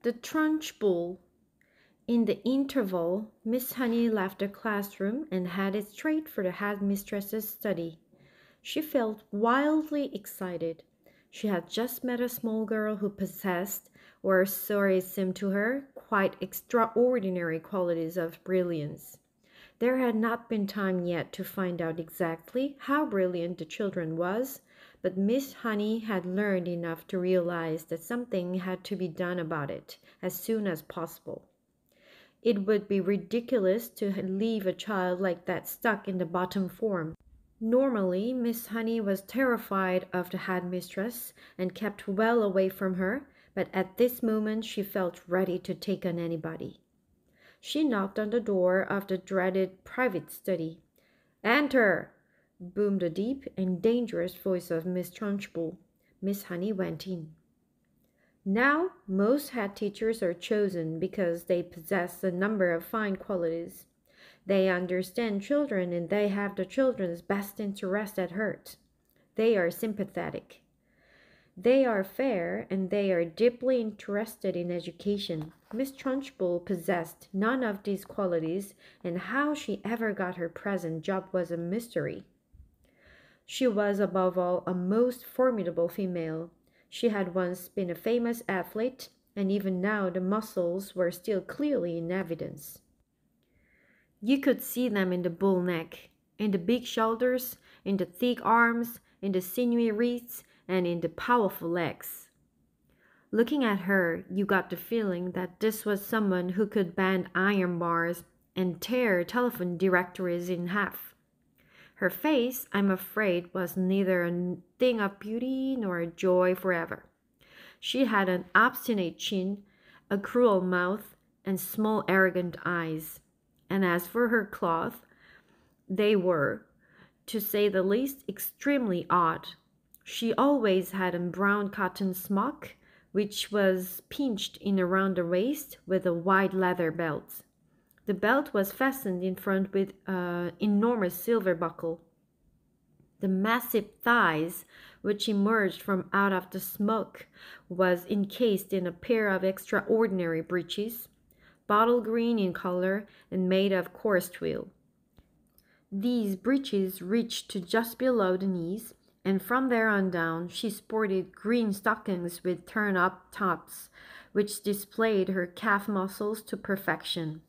The Trunchbull. In the interval, Miss Honey left the classroom and headed straight for the headmistress's study. She felt wildly excited. She had just met a small girl who possessed, or so it seemed to her, quite extraordinary qualities of brilliance. There had not been time yet to find out exactly how brilliant the children was, but Miss Honey had learned enough to realize that something had to be done about it as soon as possible. It would be ridiculous to leave a child like that stuck in the bottom form. Normally, Miss Honey was terrified of the headmistress and kept well away from her, but at this moment she felt ready to take on anybody. She knocked on the door of the dreaded private study. "Enter!" boomed the deep and dangerous voice of Miss Trunchbull. Miss Honey went in. Now, most head teachers are chosen because they possess a number of fine qualities. They understand children and they have the children's best interest at heart. They are sympathetic. They are fair and they are deeply interested in education. Miss Trunchbull possessed none of these qualities, and how she ever got her present job was a mystery. She was above all a most formidable female. She had once been a famous athlete, and even now the muscles were still clearly in evidence. You could see them in the bull neck, in the big shoulders, in the thick arms, in the sinewy wrists, and in the powerful legs. Looking at her, you got the feeling that this was someone who could bend iron bars and tear telephone directories in half. Her face, I'm afraid, was neither a thing of beauty nor a joy forever. She had an obstinate chin, a cruel mouth, and small arrogant eyes. And as for her clothes, they were, to say the least, extremely odd. She always had a brown cotton smock, which was pinched in around the waist with a wide leather belt. The belt was fastened in front with an enormous silver buckle. The massive thighs, which emerged from out of the smock, was encased in a pair of extraordinary breeches, bottle green in color and made of coarse twill. These breeches reached to just below the knees, and from there on down she sported green stockings with turn-up tops, which displayed her calf muscles to perfection.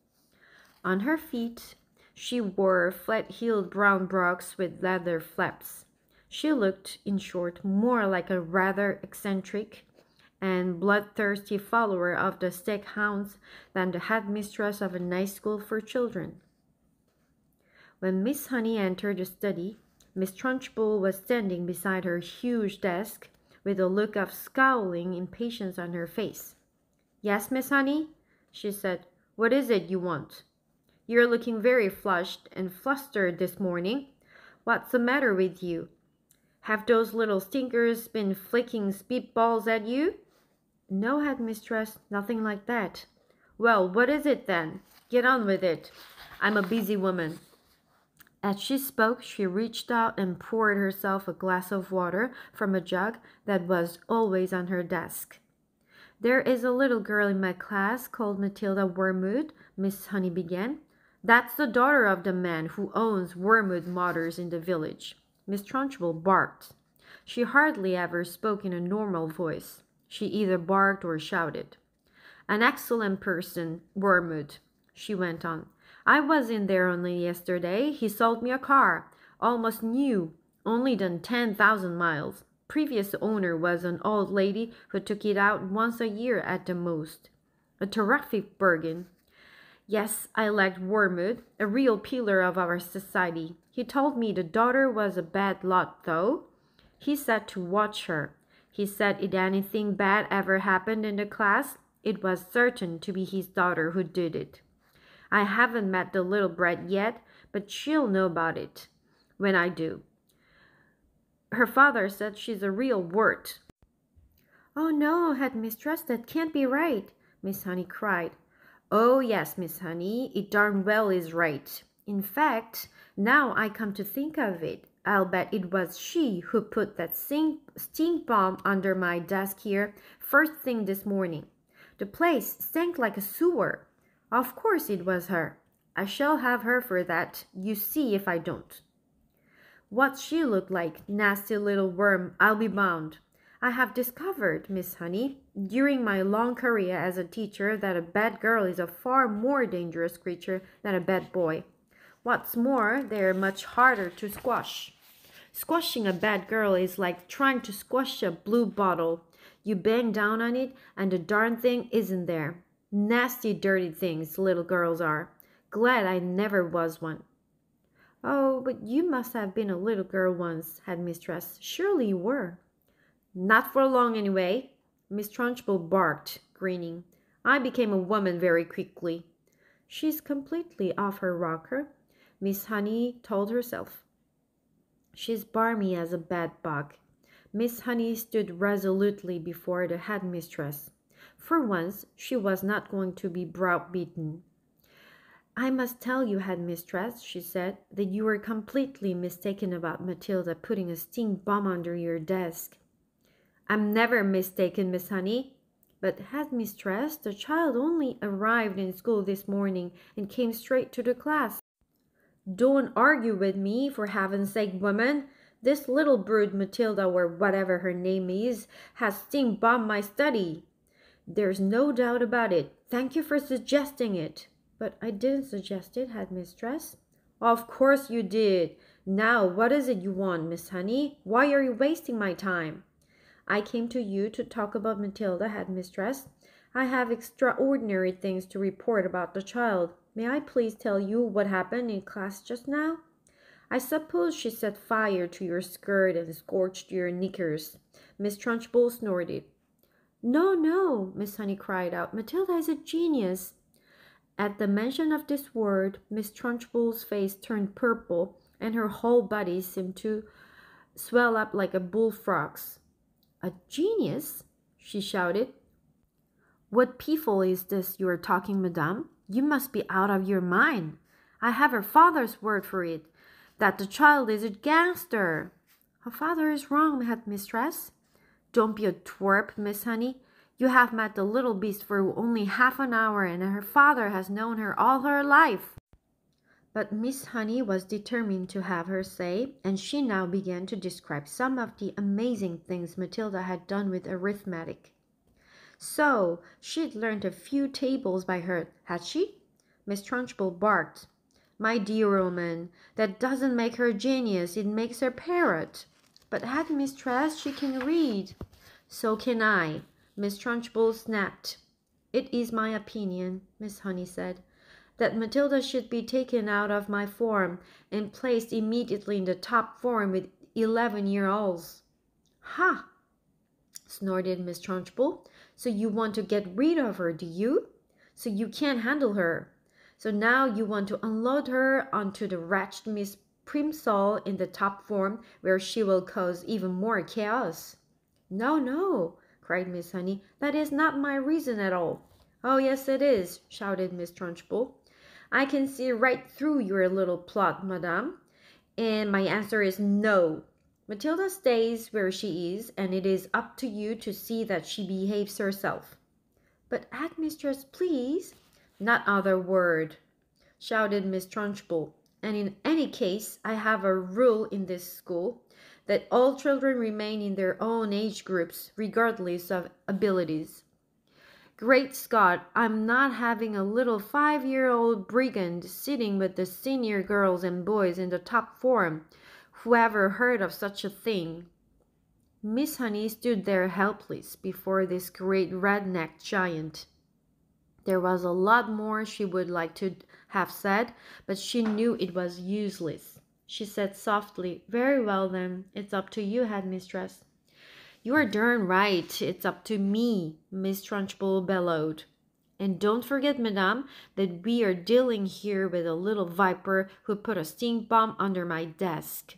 On her feet, she wore flat-heeled brown brogues with leather flaps. She looked, in short, more like a rather eccentric and bloodthirsty follower of the staghounds than the headmistress of a nice school for children. When Miss Honey entered the study, Miss Trunchbull was standing beside her huge desk with a look of scowling impatience on her face. "Yes, Miss Honey," she said. "What is it you want? You're looking very flushed and flustered this morning. What's the matter with you? Have those little stinkers been flicking spitballs at you?" "No, headmistress, nothing like that." "Well, what is it then? Get on with it. I'm a busy woman." As she spoke, she reached out and poured herself a glass of water from a jug that was always on her desk. "There is a little girl in my class called Matilda Wormwood," Miss Honey began. "That's the daughter of the man who owns Wormwood Motors in the village." Miss Trunchbull barked. She hardly ever spoke in a normal voice. She either barked or shouted. "An excellent person, Wormwood," she went on. "I was in there only yesterday. He sold me a car, almost new, only done 10,000 miles. Previous owner was an old lady who took it out once a year at the most. A terrific bargain. Yes, I liked Wormwood, a real pillar of our society. He told me the daughter was a bad lot, though. He said to watch her. He said if anything bad ever happened in the class, it was certain to be his daughter who did it. I haven't met the little brat yet, but she'll know about it when I do. Her father said she's a real wart." "Oh no, headmistress, that can't be right," Miss Honey cried. "Oh yes, Miss Honey, it darn well is right. In fact, now I come to think of it, I'll bet it was she who put that stink bomb under my desk here first thing this morning. The place stank like a sewer. Of course it was her. I shall have her for that. You see if I don't. What she looked like, nasty little worm, I'll be bound. I have discovered, Miss Honey, during my long career as a teacher, that a bad girl is a far more dangerous creature than a bad boy. What's more, they're much harder to squash. Squashing a bad girl is like trying to squash a blue bottle. You bang down on it, and the darn thing isn't there. Nasty, dirty things little girls are. Glad I never was one. Oh, but you must have been a little girl once, had Mistress. Surely you were. Not for long, anyway. Miss Trunchbull barked, grinning. I became a woman very quickly. She's completely off her rocker, Miss Honey told herself. She's barmy as a bad bug. Miss Honey stood resolutely before the headmistress. For once, she was not going to be browbeaten. I must tell you, headmistress, she said, that you were completely mistaken about Matilda putting a stink bomb under your desk. I'm never mistaken, Miss Honey. But, headmistress, the child only arrived in school this morning and came straight to the class. Don't argue with me, for heaven's sake, woman. This little brood, Matilda, or whatever her name is, has stink bombed my study. There's no doubt about it. Thank you for suggesting it. But I didn't suggest it, headmistress. Of course you did. Now, what is it you want, Miss Honey? Why are you wasting my time? I came to you to talk about Matilda, headmistress. I have extraordinary things to report about the child. May I please tell you what happened in class just now? I suppose she set fire to your skirt and scorched your knickers. Miss Trunchbull snorted. No, no, Miss Honey cried out. Matilda is a genius. At the mention of this word, Miss Trunchbull's face turned purple, and her whole body seemed to swell up like a bullfrog's. A genius? She shouted. What piffle is this you are talking, madame? You must be out of your mind. I have her father's word for it, that the child is a gangster. Her father is wrong, headmistress. Don't be a twerp, Miss Honey. You have met the little beast for only half an hour, and her father has known her all her life. But Miss Honey was determined to have her say, and she now began to describe some of the amazing things Matilda had done with arithmetic. So, she'd learned a few tables by heart, had she? Miss Trunchbull barked. My dear woman, that doesn't make her a genius, it makes her parrot. But headmistress, she can read. So can I. Miss Trunchbull snapped. It is my opinion, Miss Honey said, that Matilda should be taken out of my form and placed immediately in the top form with 11-year-olds. Ha! Snorted Miss Trunchbull. So you want to get rid of her, do you? So you can't handle her. So now you want to unload her onto the wretched Miss Primsole in the top form, where she will cause even more chaos. No, no, cried Miss Honey. That is not my reason at all. Oh, yes, it is, shouted Miss Trunchbull. I can see right through your little plot, madame, and my answer is no. Matilda stays where she is, and it is up to you to see that she behaves herself. But, headmistress, please. Not another word, shouted Miss Trunchbull. And in any case, I have a rule in this school that all children remain in their own age groups, regardless of abilities. Great Scott, I'm not having a little 5-year-old brigand sitting with the senior girls and boys in the top form. Whoever heard of such a thing? Miss Honey stood there helpless before this great red-necked giant. There was a lot more she would like to have said, but she knew it was useless. She said softly, Very well then, it's up to you, headmistress. You are darn right, it's up to me, Miss Trunchbull bellowed. And don't forget, madame, that we are dealing here with a little viper who put a stink bomb under my desk.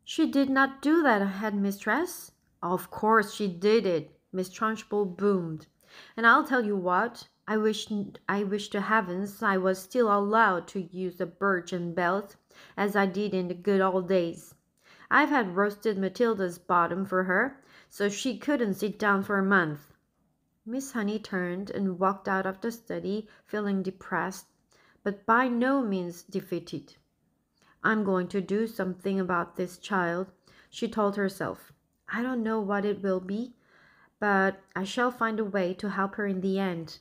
She did not do that, headmistress. Of course she did it, Miss Trunchbull boomed. And I'll tell you what, I wish to heavens I was still allowed to use the birch and belt, as I did in the good old days. I've had roasted Matilda's bottom for her, so she couldn't sit down for a month. Miss Honey turned and walked out of the study, feeling depressed, but by no means defeated. I'm going to do something about this child, she told herself. I don't know what it will be, but I shall find a way to help her in the end.